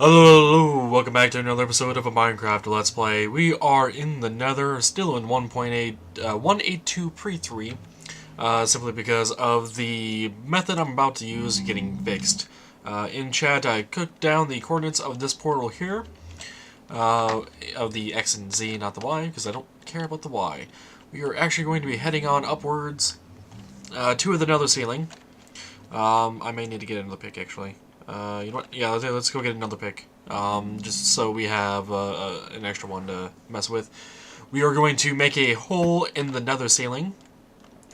Hello, welcome back to another episode of a Minecraft Let's Play. We are in the Nether, still in 1.8, 182 pre-3, simply because of the method I'm about to use getting fixed. In chat, I cooked down the coordinates of this portal here, of the X and Z, not the Y, because I don't care about the Y. We are actually going to be heading on upwards to the Nether ceiling. I may need to get another pick, actually. You know what? Yeah, let's go get another pick. Just so we have an extra one to mess with. We are going to make a hole in the nether ceiling.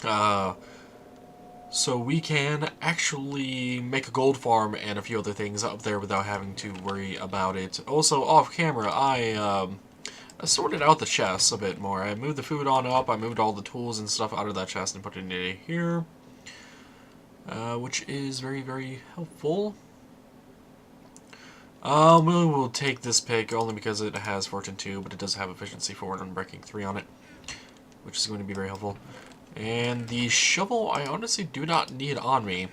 So we can actually make a gold farm and a few other things up there without having to worry about it. Also, off camera, I sorted out the chests a bit more. I moved the food on up, I moved all the tools and stuff out of that chest and put it in here. Which is very, very helpful. We will take this pick only because it has Fortune 2, but it does have Efficiency 4 and Unbreaking 3 on it, which is going to be very helpful. And the shovel, I honestly do not need on me.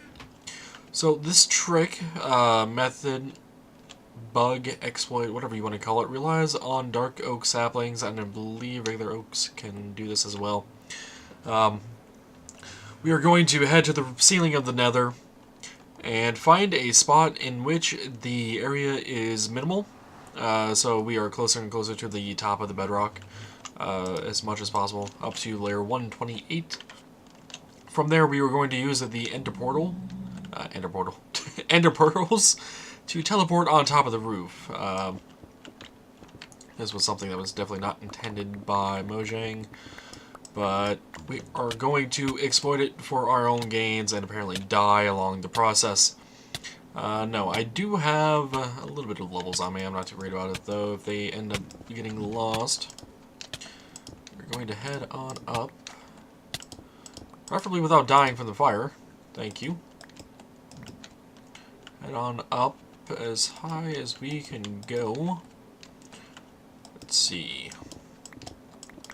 So this trick, method, bug, exploit, whatever you want to call it, relies on dark oak saplings, and I believe regular oaks can do this as well. We are going to head to the ceiling of the nether and find a spot in which the area is minimal. So we are closer and closer to the top of the bedrock as much as possible, up to layer 128. From there, we are going to use the ender portals to teleport on top of the roof. This was something that was definitely not intended by Mojang, but we are going to exploit it for our own gains and apparently die along the process. No, I do have a little bit of levels on me. I'm not too worried about it, though. If they end up getting lost, we're going to head on up. Preferably without dying from the fire. Thank you. Head on up as high as we can go. Let's see.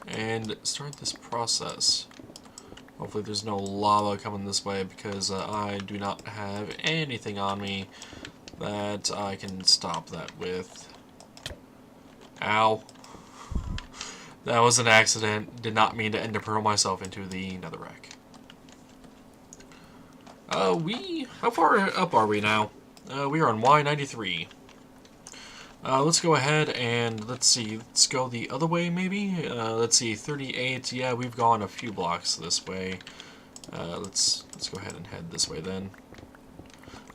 And start this process. Hopefully there's no lava coming this way, because I do not have anything on me that I can stop that with. Ow. That was an accident. Did not mean to ender pearl myself into the netherrack. How far up are we now? We are on Y93. Let's go ahead and let's see. Let's go the other way, maybe. Let's see, 38. Yeah, we've gone a few blocks this way. Let's go ahead and head this way then.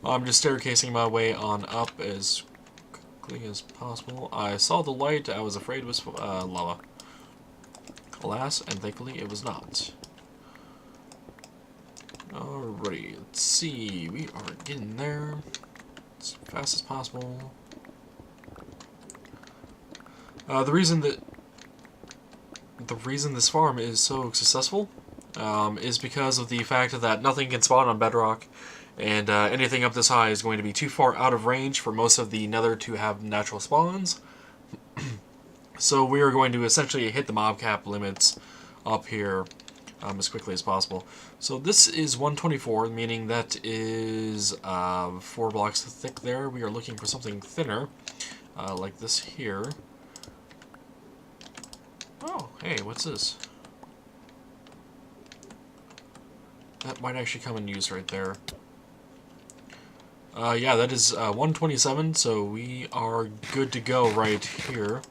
I'm just staircasing my way on up as quickly as possible. I saw the light. I was afraid it was lava. Alas, and thankfully it was not. Alrighty, let's see. We are getting there as fast as possible. The reason this farm is so successful is because of the fact that nothing can spawn on bedrock, and anything up this high is going to be too far out of range for most of the nether to have natural spawns. So we are going to essentially hit the mob cap limits up here as quickly as possible. So this is 124, meaning that is 4 blocks thick there. We are looking for something thinner, like this here. Oh, hey, what's this? That might actually come in use right there. Yeah, that is 127, so we are good to go right here.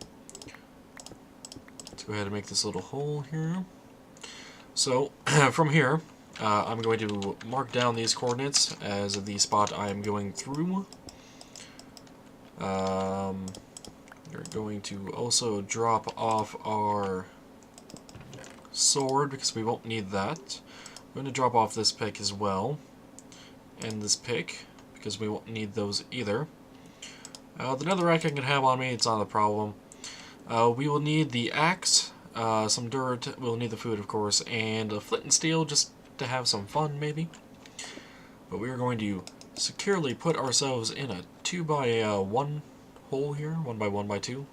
Let's go ahead and make this little hole here. So, from here, I'm going to mark down these coordinates as the spot I am going through. We're going to also drop off our sword, because we won't need that. I'm going to drop off this pick as well, and this pick, because we won't need those either. The netherrack I can have on me, it's not a problem. We will need the axe, some dirt, we'll need the food of course, and a flint and steel just to have some fun maybe. But we are going to securely put ourselves in a 2x1 hole here, 1x1x2,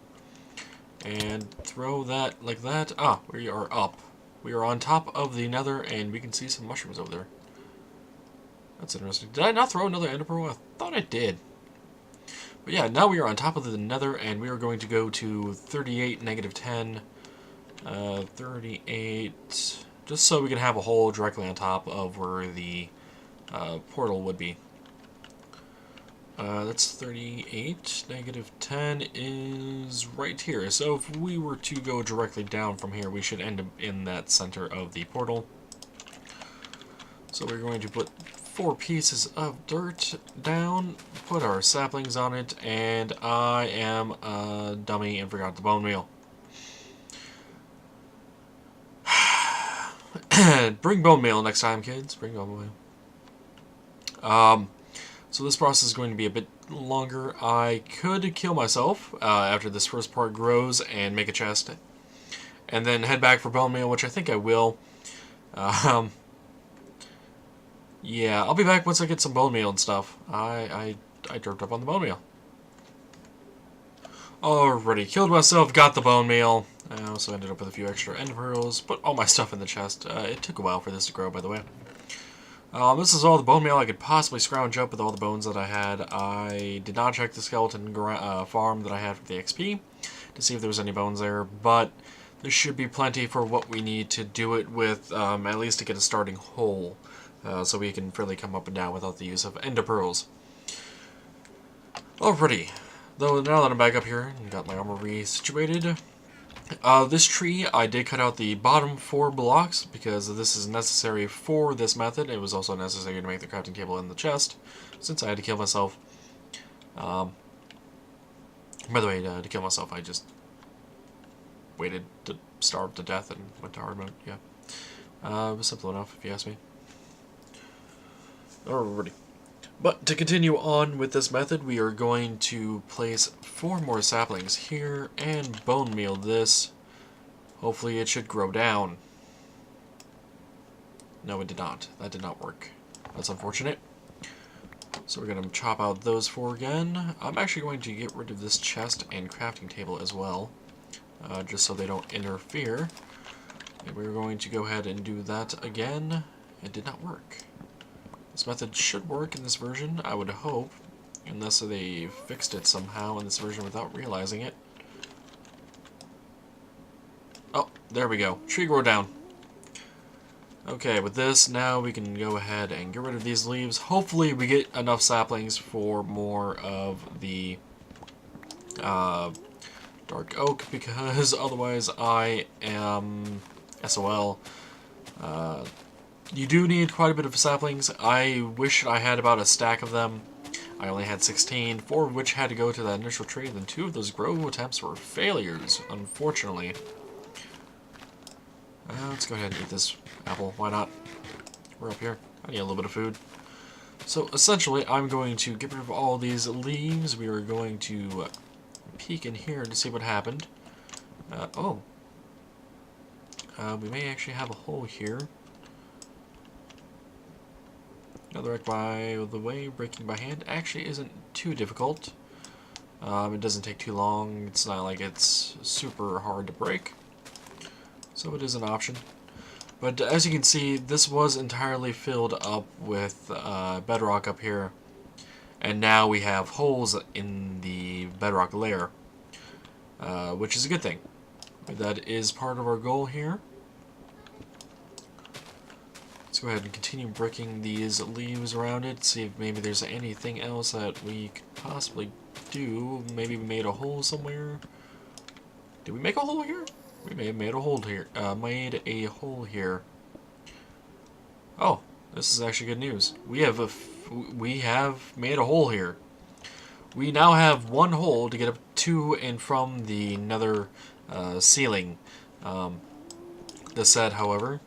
and throw that like that. Ah, we are up. We are on top of the nether, and we can see some mushrooms over there. That's interesting. Did I not throw another ender pearl? I thought I did. But yeah, now we are on top of the Nether, and we are going to go to 38, negative 10, 38, just so we can have a hole directly on top of where the portal would be. That's 38, negative 10 is right here. So if we were to go directly down from here, we should end up in that center of the portal. So we're going to put 4 pieces of dirt down, put our saplings on it, and I am a dummy and forgot the bone meal. Bring bone meal next time, kids. Bring bone meal. So this process is going to be a bit longer. I could kill myself after this first part grows and make a chest, and then head back for bone meal, which I think I will. Yeah, I'll be back once I get some bone meal and stuff. I derped up on the bone meal. Already killed myself, got the bone meal. I also ended up with a few extra end pearls, put all my stuff in the chest. It took a while for this to grow, by the way. This is all the bone meal I could possibly scrounge up with all the bones that I had. I did not check the skeleton farm that I had for the XP to see if there was any bones there, but there should be plenty for what we need to do it with, at least to get a starting hole, so we can fairly come up and down without the use of ender pearls. Alrighty, though now that I'm back up here and got my armory situated, this tree, I did cut out the bottom 4 blocks because this is necessary for this method. It was also necessary to make the crafting table in the chest, since I had to kill myself. By the way, to kill myself, I just waited to starve to death and went to hard mode, yeah. It was simple enough, if you ask me. Alrighty. But to continue on with this method, we are going to place 4 more saplings here and bone meal this. Hopefully it should grow down. No, it did not. That did not work. That's unfortunate. So we're going to chop out those 4 again. I'm actually going to get rid of this chest and crafting table as well, just so they don't interfere. And we're going to go ahead and do that again. It did not work. This method should work in this version, I would hope, unless they fixed it somehow in this version without realizing it. Oh, there we go. Tree grow down. Okay, with this, now we can go ahead and get rid of these leaves. Hopefully we get enough saplings for more of the dark oak, because otherwise I am SOL. You do need quite a bit of saplings. I wish I had about a stack of them. I only had 16, 4 of which had to go to that initial tree, and then 2 of those grow attempts were failures, unfortunately. Let's go ahead and eat this apple. Why not? We're up here. I need a little bit of food. So essentially, I'm going to get rid of all these leaves. We are going to peek in here to see what happened. We may actually have a hole here. Another wreck by the way, breaking by hand actually isn't too difficult. It doesn't take too long. It's not like it's super hard to break. So it is an option. But as you can see, this was entirely filled up with bedrock up here. And now we have holes in the bedrock layer, which is a good thing. That is part of our goal here. Let's go ahead and continue breaking these leaves around it, see if maybe there's anything else that we could possibly do. Maybe we made a hole somewhere. Did we make a hole here? We may have made a hole here. Oh, this is actually good news. We have made a hole here. We now have 1 hole to get up to and from the nether ceiling. This said, however,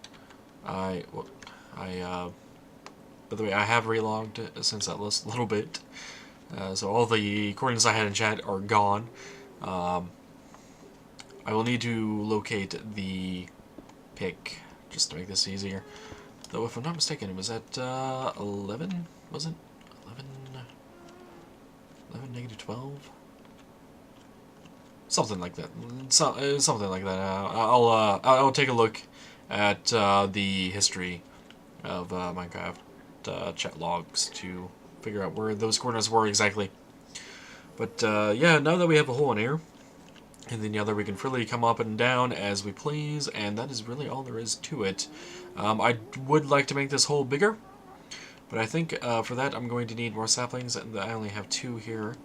by the way, I have relogged since that last little bit, so all the coordinates I had in chat are gone. I will need to locate the pick just to make this easier. Though, if I'm not mistaken, it was at 11, was it? 11, negative 12? Something like that. Something like that. I'll take a look at the history of Minecraft chat logs to figure out where those coordinates were exactly. But yeah, now that we have a hole in here, and then the other, we can freely come up and down as we please, and that is really all there is to it. I would like to make this hole bigger, but I think for that I'm going to need more saplings, and I only have 2 here.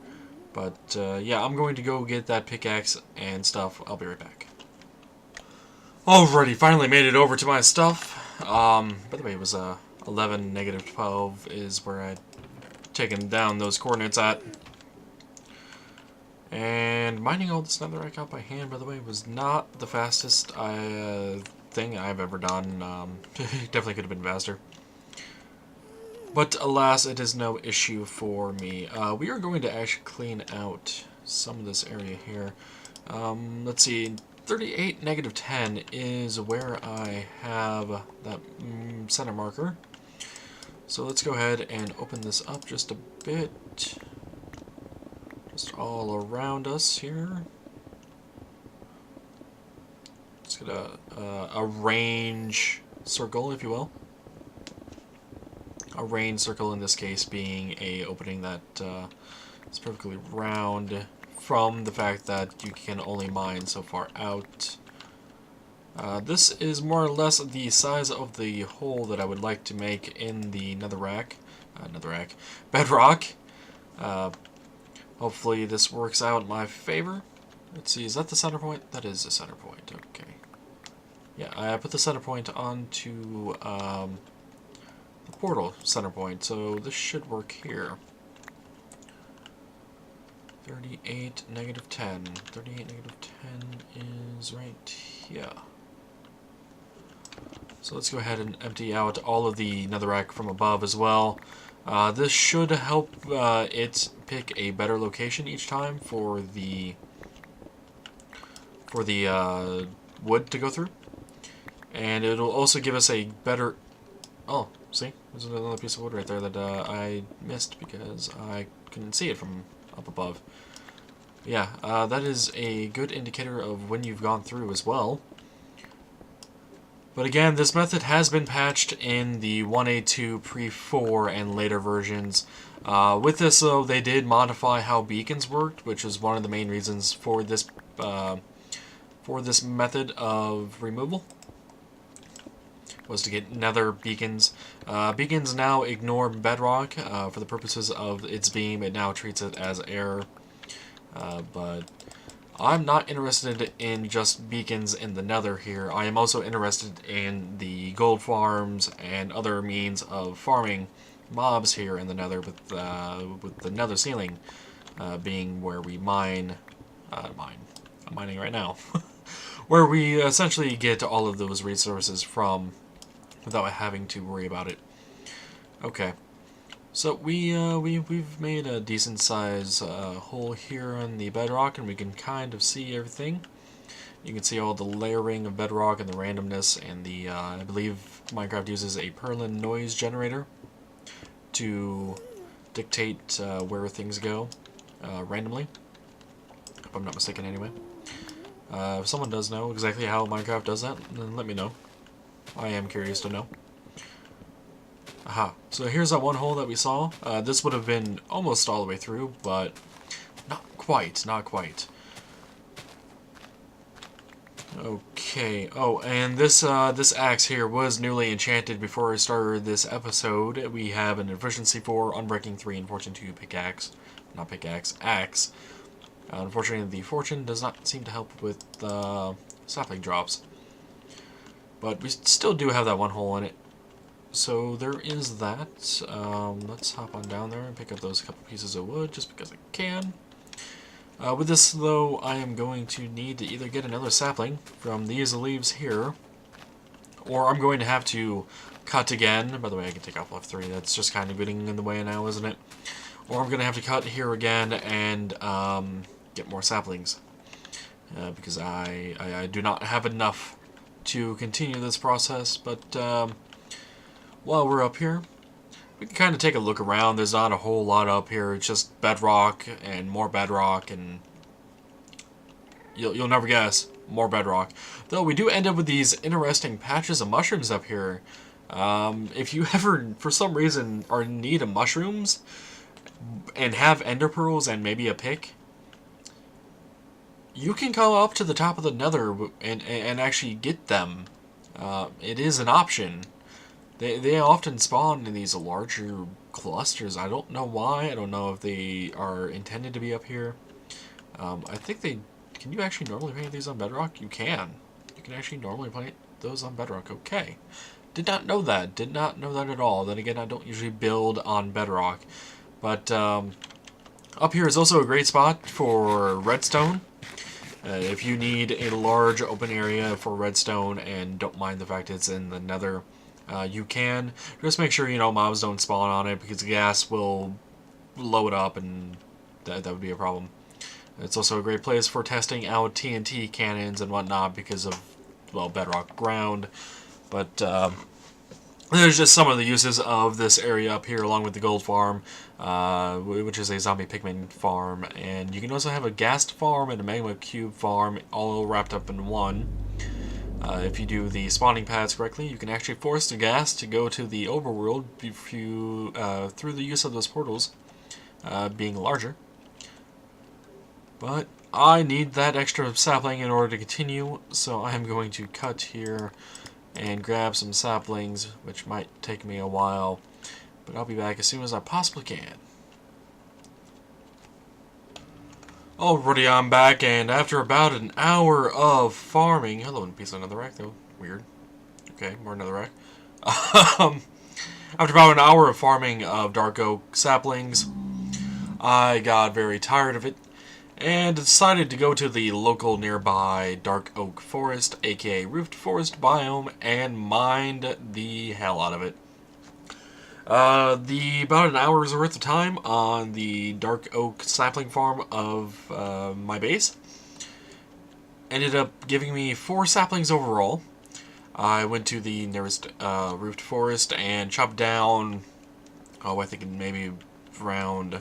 But yeah, I'm going to go get that pickaxe and stuff. I'll be right back. Alrighty, finally made it over to my stuff. By the way, it was 11, -12 is where I'd taken down those coordinates at. And mining all this netherrack out by hand, by the way, was not the fastest thing I've ever done. Definitely could have been faster. But alas, it is no issue for me. We are going to actually clean out some of this area here. Let's see, 38, -10 is where I have that center marker. So let's go ahead and open this up just a bit. Just all around us here. Let's get a range circle, if you will. A range circle in this case being a opening that is perfectly round from the fact that you can only mine so far out. This is more or less the size of the hole that I would like to make in the bedrock. Hopefully this works out in my favor. Let's see, is that the center point? That is the center point, okay. Yeah, I put the center point onto the portal center point, so this should work here. 38, -10. 38, -10 is right here. So let's go ahead and empty out all of the netherrack from above as well. This should help it pick a better location each time for the wood to go through, and it'll also give us a better. Oh, see, there's another piece of wood right there that I missed because I couldn't see it from up above. Yeah, that is a good indicator of when you've gone through as well. But again, this method has been patched in the 1.8.2 pre-4 and later versions. With this, though, they did modify how beacons worked, which is one of the main reasons for this method of removal, was to get nether beacons. Beacons now ignore bedrock for the purposes of its beam. It now treats it as air. But I'm not interested in just beacons in the nether here. I am also interested in the gold farms and other means of farming mobs here in the nether, with the nether ceiling being where we mine. I'm mining right now. Where we essentially get all of those resources from without having to worry about it. Okay. So we've made a decent size hole here in the bedrock, and we can kind of see everything. You can see all the layering of bedrock and the randomness, and the I believe Minecraft uses a Perlin noise generator to dictate where things go randomly, if I'm not mistaken anyway. If someone does know exactly how Minecraft does that, then let me know. I am curious to know. Aha, so here's that one hole that we saw. This would have been almost all the way through, but not quite, not quite. Okay, oh, and this axe here was newly enchanted before I started this episode. We have an efficiency 4, unbreaking 3, and fortune 2 pickaxe. Not pickaxe, axe. Unfortunately, the fortune does not seem to help with sapling drops. But we still do have that one hole in it. So there is that. Let's hop on down there and pick up those couple pieces of wood just because I can. With this, though, I am going to need to either get another sapling from these leaves here, or I'm going to have to cut again. By the way, I can take off F3. That's just kind of getting in the way now, isn't it? Or I'm going to have to cut here again and get more saplings, because I do not have enough to continue this process. But while we're up here, we can kind of take a look around. There's not a whole lot up here. It's just bedrock and more bedrock, and you'll never guess, more bedrock. Though we do end up with these interesting patches of mushrooms up here. If you ever, for some reason, are in need of mushrooms, and have ender pearls and maybe a pick, you can come up to the top of the Nether and actually get them. It is an option. They often spawn in these larger clusters. I don't know why. I don't know if they are intended to be up here. I think they... Can you actually normally paint these on Bedrock? You can. You can actually normally paint those on Bedrock. Okay. Did not know that. Did not know that at all. Then again, I don't usually build on Bedrock. But up here is also a great spot for redstone. If you need a large open area for redstone and don't mind the fact it's in the Nether, you can. Just make sure, you know, mobs don't spawn on it because the gas will load up and that would be a problem. It's also a great place for testing out TNT cannons and whatnot because of, well, bedrock ground. But there's just some of the uses of this area up here along with the gold farm, which is a zombie pigman farm. And you can also have a ghast farm and a magma cube farm all wrapped up in one. If you do the spawning pads correctly, you can actually force the ghast to go to the overworld if you, through the use of those portals being larger. But I need that extra sapling in order to continue, so I am going to cut here and grab some saplings, which might take me a while, but I'll be back as soon as I possibly can. Alrighty, I'm back, and after about an hour of farming... Hello, and piece of another rack, though. Weird. Okay, more another rack. After about an hour of farming of dark oak saplings, I got very tired of it, and decided to go to the local nearby dark oak forest, aka roofed forest biome, and mined the hell out of it. About an hour's worth of time on the dark oak sapling farm of my base ended up giving me 4 saplings overall. I went to the nearest roofed forest and chopped down, I think maybe around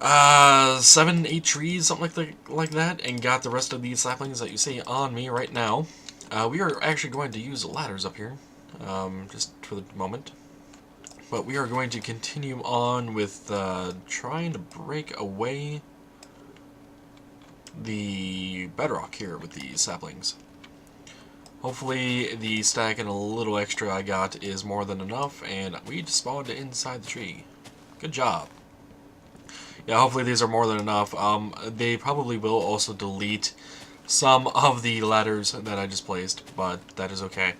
7, 8 trees, something like that, and got the rest of these saplings that you see on me right now. We are actually going to use ladders up here, just for the moment. But we are going to continue on with trying to break away the bedrock here with these saplings. Hopefully the stack and a little extra I got is more than enough, and we just spawned inside the tree. Good job. Yeah, hopefully these are more than enough. They probably will also delete some of the ladders that I just placed, but that is okay.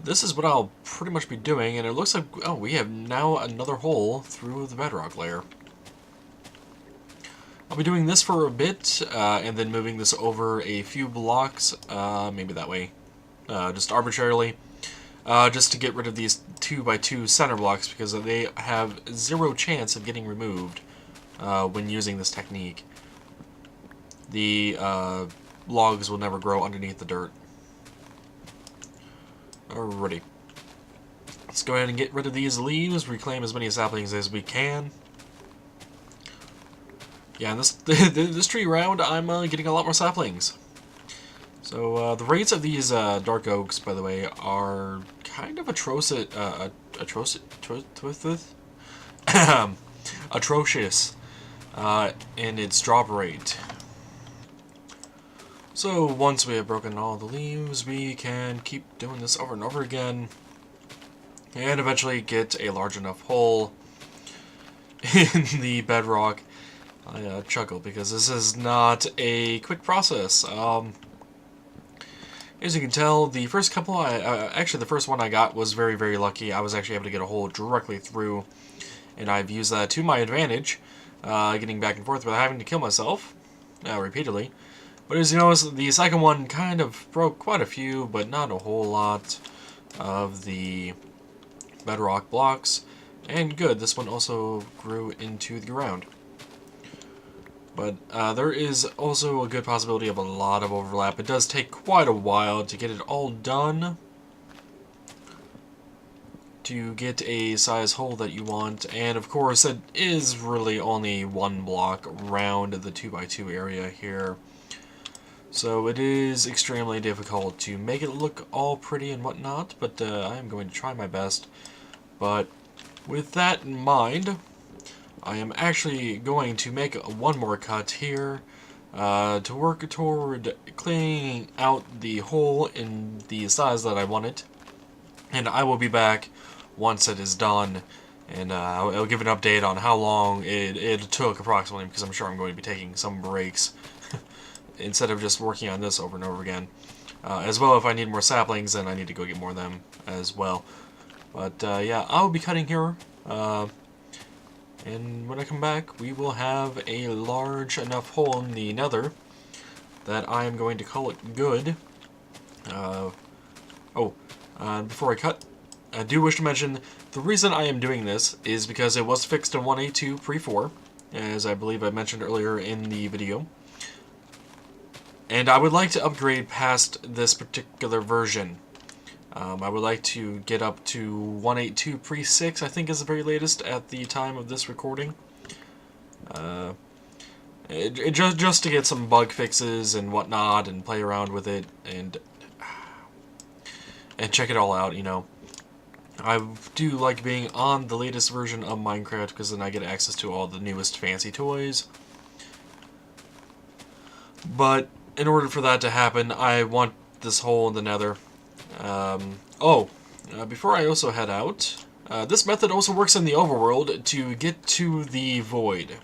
This is what I'll pretty much be doing, and it looks like, oh, we have now another hole through the bedrock layer. I'll be doing this for a bit, and then moving this over a few blocks, maybe that way, just arbitrarily. Just to get rid of these 2x2 center blocks, because they have 0 chance of getting removed when using this technique. The logs will never grow underneath the dirt. Alrighty. Let's go ahead and get rid of these leaves, reclaim as many saplings as we can. Yeah, in this tree round, I'm getting a lot more saplings. So, the rates of these dark oaks, by the way, are kind of atrocious in its drop rate. So, once we have broken all the leaves, we can keep doing this over and over again, and eventually get a large enough hole in the bedrock. I chuckle, because this is not a quick process. As you can tell, the first couple, actually the first one I got was very, very lucky. I was actually able to get a hole directly through, and I've used that to my advantage, getting back and forth without having to kill myself, repeatedly. But as you notice, the second one kind of broke quite a few, but not a whole lot of the bedrock blocks. And good, this one also grew into the ground. But there is also a good possibility of a lot of overlap. It does take quite a while to get it all done, to get a size hole that you want. And of course, it is really only 1 block around the 2x2 area here. So it is extremely difficult to make it look all pretty and whatnot, but I am going to try my best. But with that in mind, I am actually going to make one more cut here to work toward cleaning out the hole in the size that I want it. And I will be back once it is done, and I'll give an update on how long it took approximately, because I'm sure I'm going to be taking some breaks instead of just working on this over and over again. As well, if I need more saplings, then I need to go get more of them as well. But yeah, I'll be cutting here, and when I come back, we will have a large enough hole in the nether that I am going to call it good. Before I cut, I do wish to mention the reason I am doing this is because it was fixed in 1.8.2 pre-4, as I believe I mentioned earlier in the video. And I would like to upgrade past this particular version. I would like to get up to 1.8.2 pre-6, I think is the very latest at the time of this recording. Just to get some bug fixes and whatnot, and play around with it, and check it all out, you know. I do like being on the latest version of Minecraft, because then I get access to all the newest fancy toys. But in order for that to happen, I want this hole in the nether. Before I also head out, this method also works in the overworld to get to the void.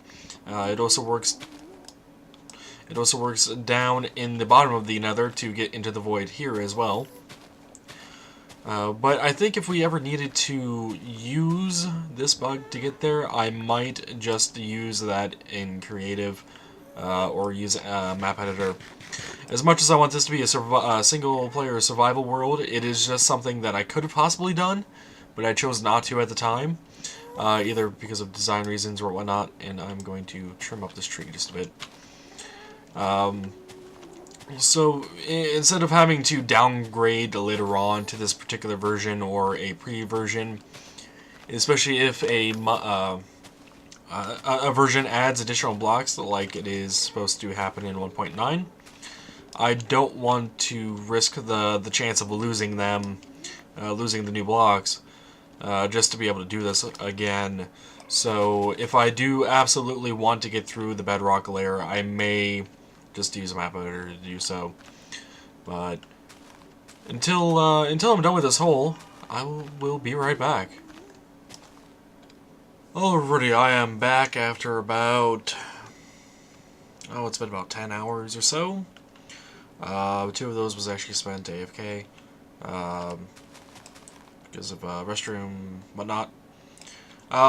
It also works down in the bottom of the nether to get into the void here as well. But I think if we ever needed to use this bug to get there, I might just use that in creative, or use a map editor. As much as I want this to be a single-player survival world, it is just something that I could have possibly done, but I chose not to at the time, either because of design reasons or whatnot, and I'm going to trim up this tree just a bit. So, instead of having to downgrade later on to this particular version or a pre-version, especially if a version adds additional blocks like it is supposed to happen in 1.9, I don't want to risk the chance of losing them, losing the new blocks, just to be able to do this again. So if I do absolutely want to get through the bedrock layer, I may just use a map editor to do so. But until I'm done with this hole, I will be right back. Alrighty, I am back after about, it's been about 10 hours or so. 2 of those was actually spent AFK, because of restroom, whatnot.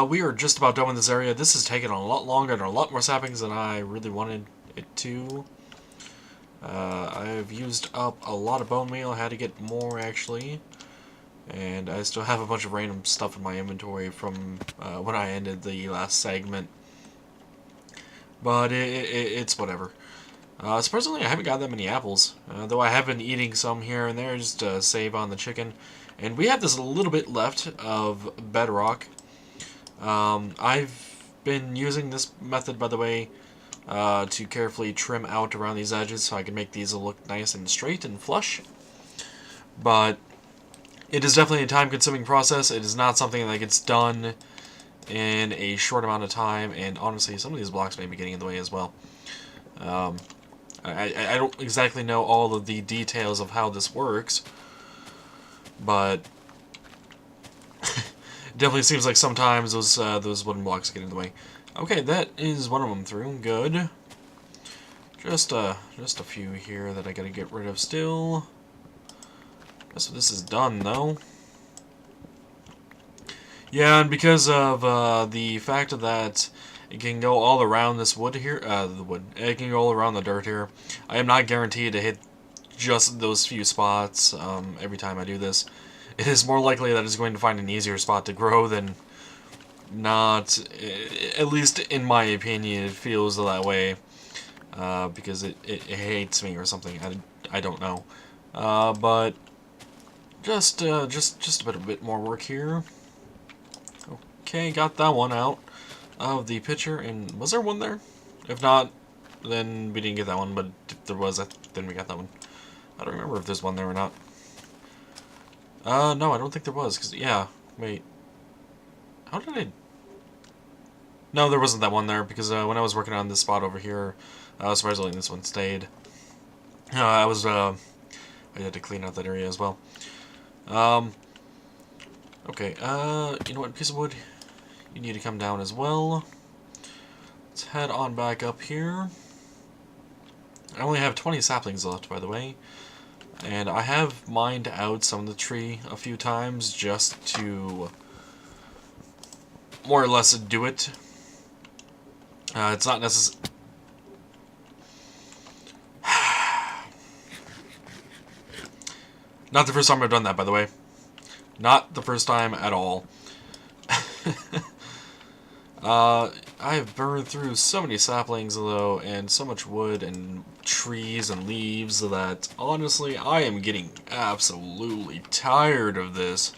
We are just about done with this area. This has taken a lot longer and a lot more saplings than I really wanted it to. I've used up a lot of bone meal. I had to get more, actually. And I still have a bunch of random stuff in my inventory from when I ended the last segment. But it's whatever. Surprisingly, I haven't got that many apples, though I have been eating some here and there just to save on the chicken. And we have this little bit left of bedrock. I've been using this method, by the way, to carefully trim out around these edges so I can make these look nice and straight and flush. But it is definitely a time-consuming process. It is not something that gets done in a short amount of time, and honestly, some of these blocks may be getting in the way as well. I don't exactly know all of the details of how this works, but it definitely seems like sometimes those wooden blocks get in the way. Okay, that is one of them through. Good. Just a few here that I gotta get rid of still. So this is done though. Yeah, and because of the fact that it can go all around this wood here, it can go all around the dirt here. I am not guaranteed to hit just those few spots every time I do this. It is more likely that it's going to find an easier spot to grow than not. At least in my opinion, it feels that way because it hates me or something. I don't know, but just a bit more work here. Okay, got that one out of the picture, and was there one there? If not, then we didn't get that one, but if there was, then we got that one. I don't remember if there's one there or not. No, I don't think there was, because, yeah, wait. How did I... No, there wasn't that one there, because when I was working on this spot over here, surprisingly this one stayed. I had to clean out that area as well. Okay, you know what, piece of wood, you need to come down as well. Let's head on back up here. I only have 20 saplings left, by the way. And I have mined out some of the tree a few times just to more or less do it. It's not necessary. Not the first time I've done that, by the way. Not the first time at all. I've burned through so many saplings, though, and so much wood and trees and leaves that, honestly, I am getting absolutely tired of this.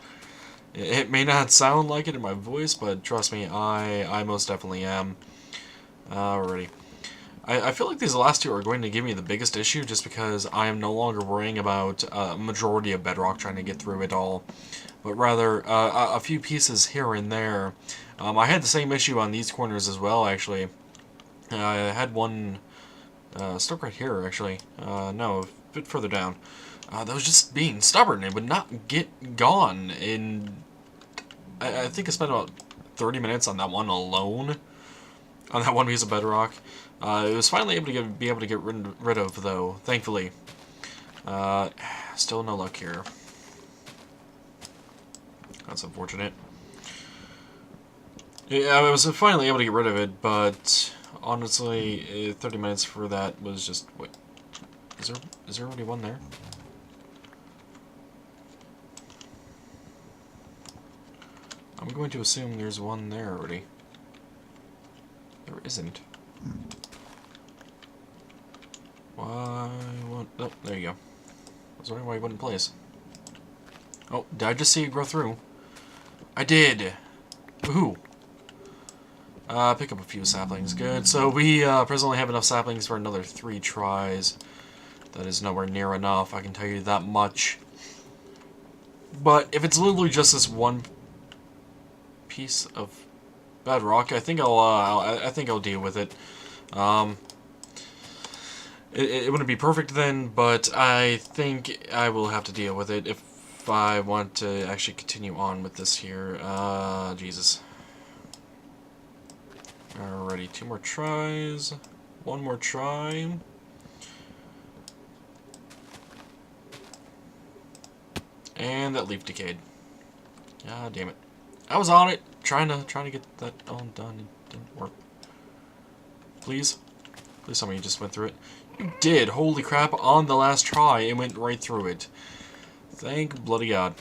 It may not sound like it in my voice, but trust me, I most definitely am. Alrighty. I feel like these last two are going to give me the biggest issue just because I am no longer worrying about a majority of bedrock trying to get through it all, but rather a few pieces here and there. I had the same issue on these corners as well, actually. I had one stuck right here, actually. No, a bit further down. That was just being stubborn. It would not get gone. And I think I spent about 30 minutes on that one alone. On that one piece of bedrock. It was finally able to be able to get rid of, though, thankfully. Still no luck here. That's unfortunate. Yeah, I was finally able to get rid of it, but honestly, 30 minutes for that was just... Wait, is there already one there? I'm going to assume there's one there already. There isn't. Why? What? Oh, there you go. I was wondering why he wouldn't place. Oh, did I just see it grow through? I did! Woohoo! Pick up a few saplings. Good. So we presently have enough saplings for another 3 tries. That is nowhere near enough, I can tell you that much. But if it's literally just this one piece of bedrock, I think I'll deal with it. It wouldn't be perfect then, but I think I will have to deal with it if I want to actually continue on with this here. Jesus. Alrighty, 2 more tries. 1 more try. And that leaf decayed. Ah, damn it. I was on it, trying to get that all done. It didn't work. Please? Please tell me you just went through it. You did! Holy crap, on the last try, it went right through it. Thank bloody God.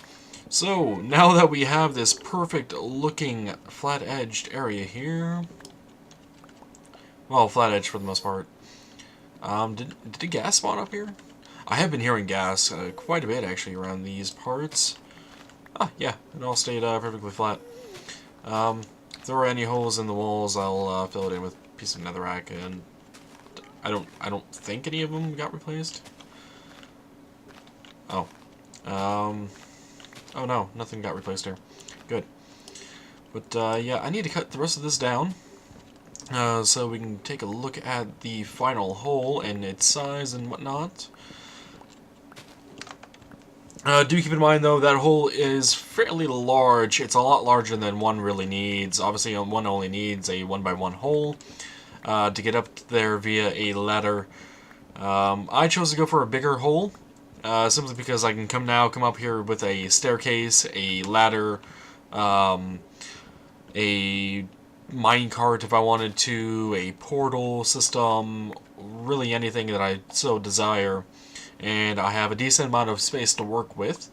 So, now that we have this perfect looking flat-edged area here... Well, flat-edged for the most part. Did the gas spawn up here? I have been hearing gas quite a bit, actually, around these parts. Ah, yeah, it all stayed perfectly flat. If there were any holes in the walls, I'll fill it in with a piece of netherrack, and I don't think any of them got replaced. Oh. Oh no, nothing got replaced here. Good. But, yeah, I need to cut the rest of this down, so we can take a look at the final hole and its size and whatnot. Do keep in mind, though, that hole is fairly large. It's a lot larger than one really needs. Obviously, one only needs a 1x1 hole to get up there via a ladder. I chose to go for a bigger hole, simply because I can come up here with a staircase, a ladder, a minecart if I wanted to, a portal system, really anything that I so desire. And I have a decent amount of space to work with,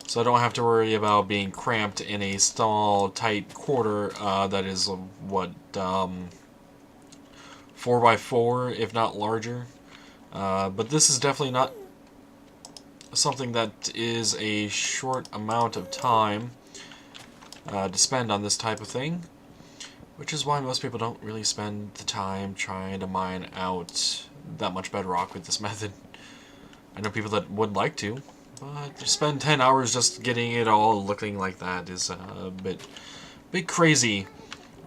so I don't have to worry about being cramped in a small, tight quarter that is, what, 4x4, if not larger. But this is definitely not something that is a short amount of time to spend on this type of thing, which is why most people don't really spend the time trying to mine out that much bedrock with this method. I know people that would like to, but to spend 10 hours just getting it all looking like that is a bit bit crazy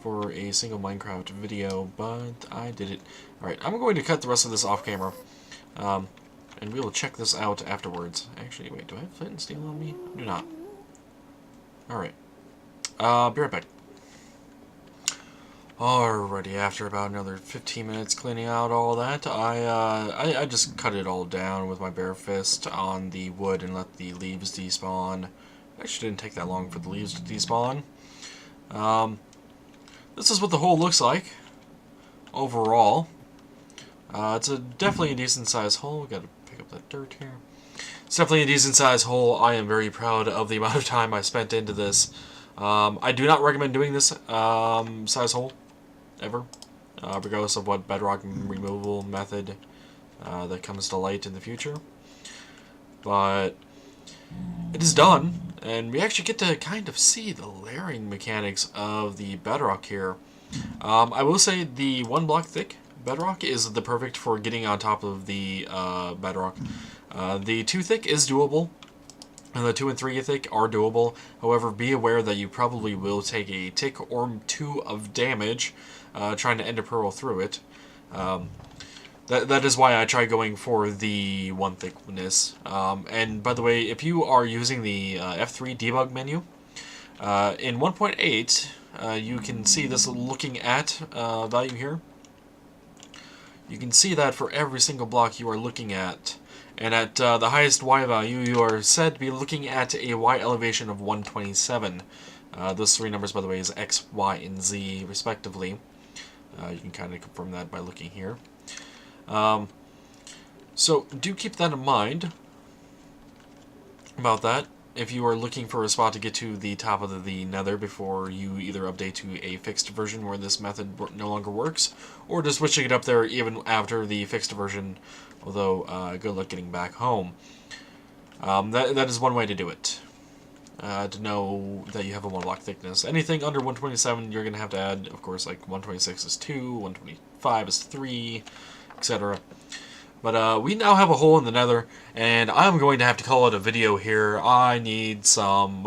for a single Minecraft video, but I did it. Alright, I'm going to cut the rest of this off camera. And we will check this out afterwards. Actually, wait, do I have flint and steel on me? I do not. Alright. Be right back. Alrighty, after about another 15 minutes cleaning out all that, I just cut it all down with my bare fist on the wood and let the leaves despawn. Actually didn't take that long for the leaves to despawn. This is what the hole looks like, overall. It's definitely a decent sized hole. Gotta pick up that dirt here. It's definitely a decent sized hole. I am very proud of the amount of time I spent into this. I do not recommend doing this size hole, ever, regardless of what bedrock removal method that comes to light in the future. But it is done, and we actually get to kind of see the layering mechanics of the bedrock here. I will say the 1 block thick bedrock is the perfect for getting on top of the bedrock. The 2 thick is doable, and the 2 and 3 thick are doable. However, be aware that you probably will take a tick or 2 of damage trying to ender pearl through it. That is why I try going for the 1 thickness. And by the way, if you are using the F3 debug menu, in 1.8, you can see this looking at value here. You can see that for every single block you are looking at. And at the highest Y value, you are said to be looking at a Y elevation of 127. Those 3 numbers, by the way, is X, Y, and Z, respectively. You can kind of confirm that by looking here. So do keep that in mind about that if you are looking for a spot to get to the top of the Nether before you either update to a fixed version where this method no longer works, or just switching it up there even after the fixed version, although good luck getting back home. That is one way to do it. To know that you have a 1 block thickness. Anything under 127 you're going to have to add, of course, like 126 is 2, 125 is 3, etc. But we now have a hole in the Nether, and I'm going to have to call it a video here. I need some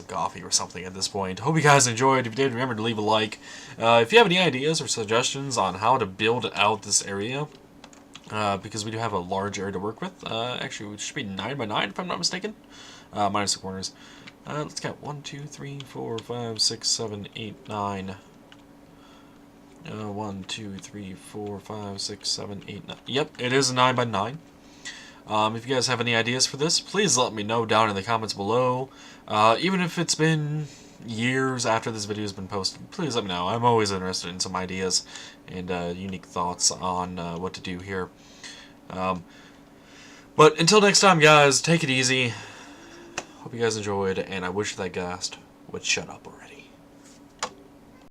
coffee or something at this point. Hope you guys enjoyed. If you did, remember to leave a like. If you have any ideas or suggestions on how to build out this area, because we do have a large area to work with. Actually, it should be 9 by 9 if I'm not mistaken. Minus the corners. Let's count 1, 2, 3, 4, 5, 6, 7, 8, 9. 1, 2, 3, 4, 5, 6, 7, 8, 9. Yep, it is a 9 by 9. If you guys have any ideas for this, please let me know down in the comments below. Even if it's been years after this video has been posted, please let me know. I'm always interested in some ideas and unique thoughts on what to do here. But until next time, guys, take it easy. Hope you guys enjoyed, and I wish that Ghast would shut up already.